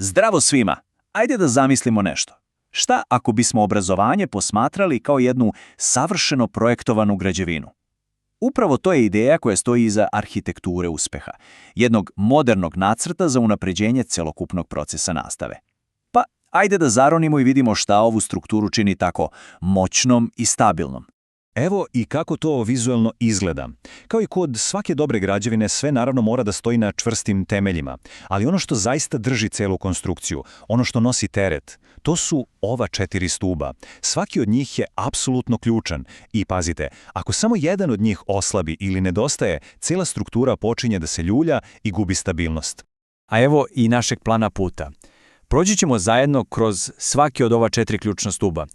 Zdravo svima! Ajde da zamislimo nešto. Šta ako bismo obrazovanje posmatrali kao jednu savršeno projektovanu građevinu? Upravo to je ideja koja stoji iza arhitekture uspeha, jednog modernog nacrta za unapređenje celokupnog procesa nastave. Pa, ajde da zaronimo i vidimo šta ovu strukturu čini tako moćnom i stabilnom. Evo i kako to vizualno izgleda. Kao i kod svake dobre građevine, sve naravno mora da stoji na čvrstim temeljima, ali ono što zaista drži celu konstrukciju, ono što nosi teret, to su ova 4 stuba. Svaki od njih je apsolutno ključan i pazite, ako samo jedan od njih oslabi ili nedostaje, cela struktura počinje da se ljulja i gubi stabilnost. A evo i našeg plana puta. Proći ćemo zajedno kroz svaki od ova 4 ključna stuba.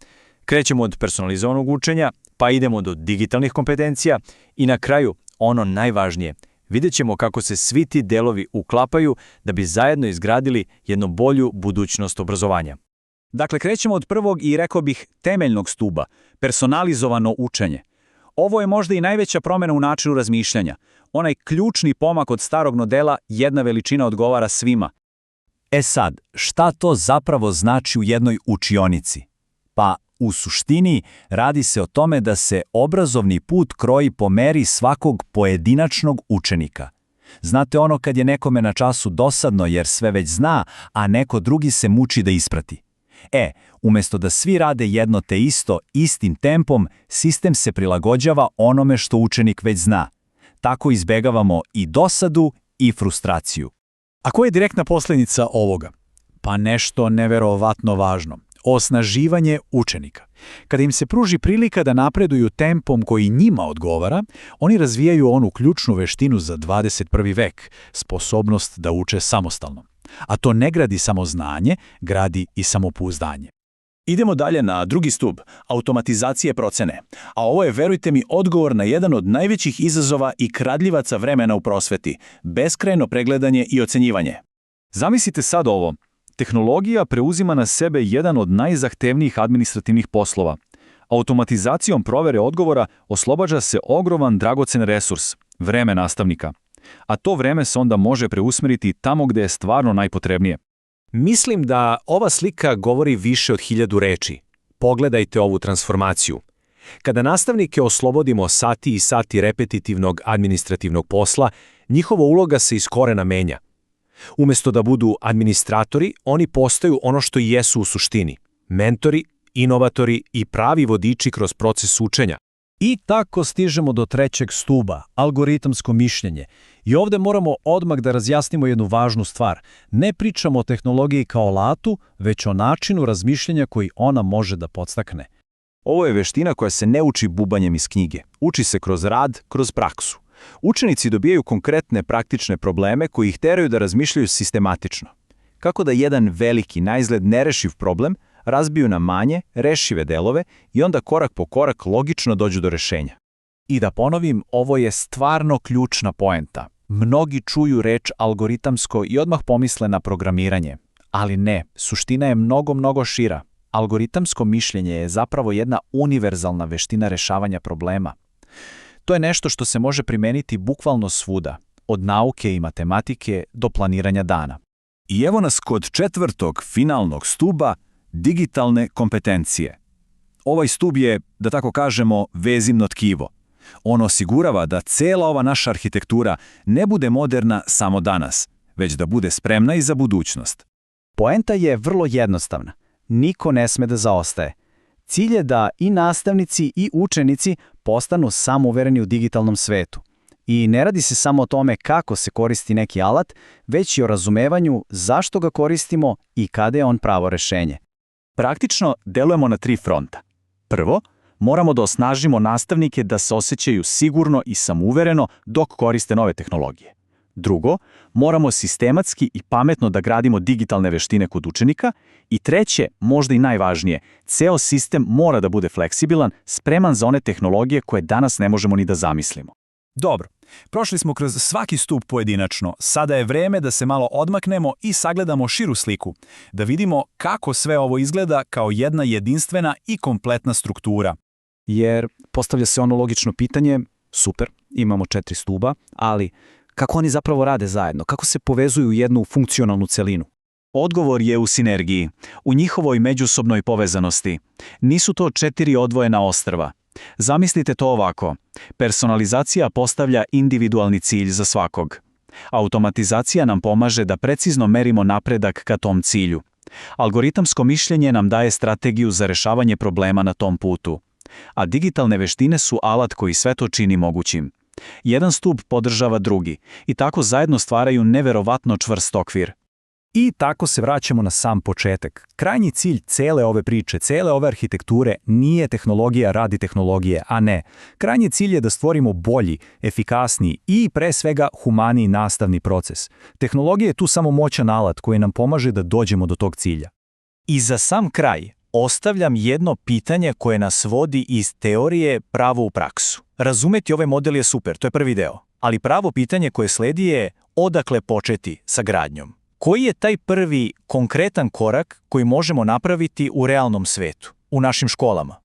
Krećemo od personalizovanog učenja, pa idemo do digitalnih kompetencija i na kraju, ono najvažnije, vidjet ćemo kako se svi ti delovi uklapaju da bi zajedno izgradili jednu bolju budućnost obrazovanja. Dakle, krećemo od prvog i rekao bih temeljnog stuba, personalizovano učenje. Ovo je možda i najveća promjena u načinu razmišljanja. Onaj ključni pomak od starog modela jedna veličina odgovara svima. E sad, šta to zapravo znači u jednoj učionici? Pa, u suštini, radi se o tome da se obrazovni put kroji po meri svakog pojedinačnog učenika. Znate ono kad je nekome na času dosadno jer sve već zna, a neko drugi se muči da isprati. Umjesto da svi rade jedno te isto, istim tempom, sistem se prilagođava onome što učenik već zna. Tako izbegavamo i dosadu i frustraciju. A koja je direktna posljedica ovoga? Pa nešto neverovatno važno. Osnaživanje učenika. Kada im se pruži prilika da napreduju tempom koji njima odgovara, oni razvijaju onu ključnu veštinu za 21. vek, sposobnost da uče samostalno. A to ne gradi samo znanje, gradi i samopouzdanje. Idemo dalje na drugi stup, automatizacije procene. A ovo je, verujte mi, odgovor na jedan od najvećih izazova i kradljivaca vremena u prosveti, beskrajno pregledanje i ocenjivanje. Zamislite sad ovo. Tehnologija preuzima na sebe jedan od najzahtevnijih administrativnih poslova. Automatizacijom provere odgovora oslobađa se ogroman dragocen resurs, vreme nastavnika. A to vreme se onda može preusmeriti tamo gde je stvarno najpotrebnije. Mislim da ova slika govori više od 1000 reči. Pogledajte ovu transformaciju. Kada nastavnike oslobodimo sati i sati repetitivnog administrativnog posla, njihova uloga se iz korena menja. Umjesto da budu administratori, oni postaju ono što i jesu u suštini. Mentori, inovatori i pravi vodiči kroz proces učenja. I tako stižemo do trećeg stuba, algoritamsko mišljenje. I ovdje moramo odmah da razjasnimo jednu važnu stvar. Ne pričamo o tehnologiji kao alatu, već o načinu razmišljanja koji ona može da podstakne. Ovo je veština koja se ne uči bubanjem iz knjige. Uči se kroz rad, kroz praksu. Učenici dobijaju konkretne praktične probleme koji ih teraju da razmišljaju sistematično. Kako da jedan veliki, naizgled nerešiv problem razbiju na manje, rešive delove i onda korak po korak logično dođu do rešenja. I da ponovim, ovo je stvarno ključna poenta. Mnogi čuju reč algoritamsko i odmah pomisle na programiranje. Ali ne, suština je mnogo šira. Algoritamsko mišljenje je zapravo jedna univerzalna veština rešavanja problema. To je nešto što se može primeniti bukvalno svuda, od nauke i matematike do planiranja dana. I evo nas kod četvrtog finalnog stuba, digitalne kompetencije. Ovaj stub je, da tako kažemo, vezivno tkivo. On osigurava da cela ova naša arhitektura ne bude moderna samo danas, već da bude spremna i za budućnost. Poenta je vrlo jednostavna. Niko ne sme da zaostaje. Cilj je da i nastavnici i učenici postanu samouvereni u digitalnom svetu. I ne radi se samo o tome kako se koristi neki alat, već i o razumevanju zašto ga koristimo i kada je on pravo rešenje. Praktično delujemo na 3 fronta. Prvo, moramo da osnažimo nastavnike da se osjećaju sigurno i samouvereno dok koriste nove tehnologije. Drugo, moramo sistematski i pametno da gradimo digitalne veštine kod učenika. I treće, možda i najvažnije, ceo sistem mora da bude fleksibilan, spreman za one tehnologije koje danas ne možemo ni da zamislimo. Dobro, prošli smo kroz svaki stup pojedinačno. Sada je vreme da se malo odmaknemo i sagledamo širu sliku, da vidimo kako sve ovo izgleda kao jedna jedinstvena i kompletna struktura. Jer postavlja se ono logično pitanje, super, imamo 4 stuba, ali kako oni zapravo rade zajedno? Kako se povezuju u jednu funkcionalnu celinu? Odgovor je u sinergiji, u njihovoj međusobnoj povezanosti. Nisu to 4 odvojena ostrva. Zamislite to ovako. Personalizacija postavlja individualni cilj za svakog. Automatizacija nam pomaže da precizno merimo napredak ka tom cilju. Algoritamsko mišljenje nam daje strategiju za rešavanje problema na tom putu. A digitalne veštine su alat koji sve to čini mogućim. Jedan stub podržava drugi i tako zajedno stvaraju neverovatno čvrst okvir. I tako se vraćamo na sam početak. Krajnji cilj cele ove priče, cele ove arhitekture nije tehnologija radi tehnologije, a ne. Krajnji cilj je da stvorimo bolji, efikasniji i pre svega humaniji nastavni proces. Tehnologija je tu samo moćan alat koji nam pomaže da dođemo do tog cilja. I za sam kraj ostavljam jedno pitanje koje nas vodi iz teorije pravo u praksu. Razumeti ovaj model je super, to je prvi deo. Ali pravo pitanje koje sledi je odakle početi sa gradnjom. Koji je taj prvi konkretan korak koji možemo napraviti u realnom svetu, u našim školama?